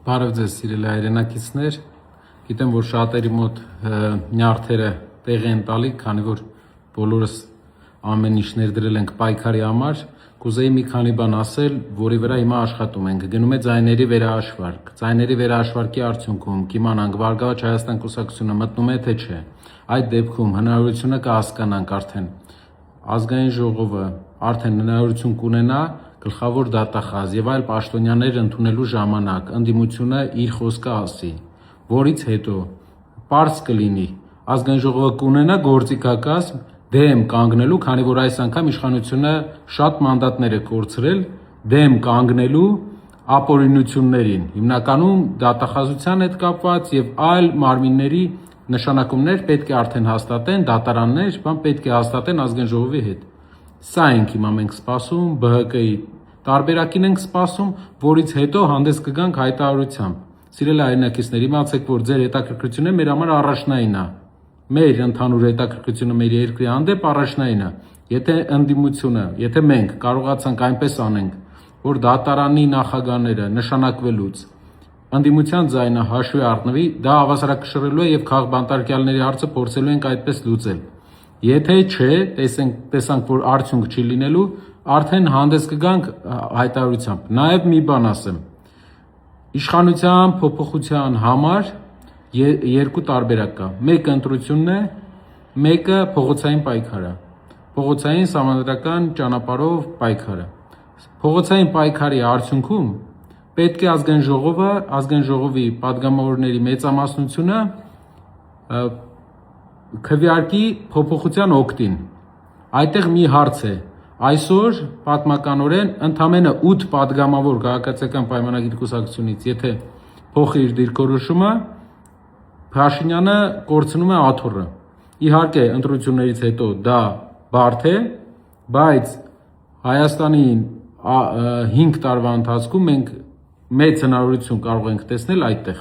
Բարև ձեզ սիրելի հայրենակիցներ, գիտեմ, որ շատերի մոտ նյարդերը տեղ են տալի, քանի որ բոլորս ամեն ինչ ներդրել ենք պայքարի համար, կուզեի մի քանի բան ասել, որի վրա հիմա աշխատում ենք։ Գնում է ձայների վերահաշվարկ։ Ձայների վերահաշվարկի արդյունքում կիմանանք Բարգավաճ Հայաստան կուսակցությունը մտնում է թե չէ։ Այդ դեպքում հնարավորությունը կհասկանանք արդեն ազգային ժողովը արդեն հնարավորություն կունենա գլխավոր դատախազ եւ այլ պաշտոնյաներ ընդունելու ժամանակ ընդդիմությունը իր խոսքը ասի, որից հետո պարզ կլինի ազգային ժողովը կունենա գործիքակազմ դեմ կանգնելու, քանի որ այս անգամ իշխանությունը շատ մանդատներ է կորցրել դեմ կանգնելու ապօրինություններին, հիմնականում դատախազության հետ կապված եւ այլ մարմինների նշանակումներ պետք է արդեն հաստատեն, դատարաններ, պետք է հաստատեն ազգային ժողովի հետ։ Սա ենք հիմա մենք սպասում, ԲՀԿ-ի տարբերակին ենք սպասում, որից հետո հանդես կգանք հայտարարությամբ։ Սիրելի հայրենակիցներ, իմացեք, որ ձեր հետաքրքրությունը մեր համար առաջնային է։ Մեր ընդհանուր հետաքրքրությունը մեր երկրի հանդեպ առաջնային է։ Եթե ընդդիմությունը, եթե մենք կարողացանք այնպես անենք, որ դատարանի նախագահները նշանակվելուց ընդդիմության ձայնը հաշվի առնվի, դա հավասարակշռելու է եւ քաղբանտարկյալների հարցը փորձելու ենք այդպես լուծել։ Եթե չէ, տեսանք, որ արդյունք չի լինելու, արդեն հանդես կգանք հայտարարությամբ։ Նաև մի բան ասեմ։ Իշխանության փոփոխության համար երկու տարբերակ կա։ Մեկը ընտրությունն է, մեկը փողոցային պայքարը։ Փողոցային սահմանադրական ճանապարհով պայքարը։ Փողոցային պայքարի արդյունքում պետք է ազգային ժողովի падգամավորների մեծամասնությունը քվեարկի փոփոխության օգտին։ Այդտեղ մի հարց է։ Այսօր պատմականորեն ընդամենը 8 падգամավոր քաղաքացիական պայմանագիր կուսակցությունից, եթե փոխի իր դիրքորոշումը, Փաշինյանը կորցնում է աթոռը։ Իհարկե, ընտրություններից հետո դա բարդ է, բայց Հայաստանի 5 տարվա ընթացքում մենք մեծ հնարավորություն կարող ենք տեսնել այդտեղ։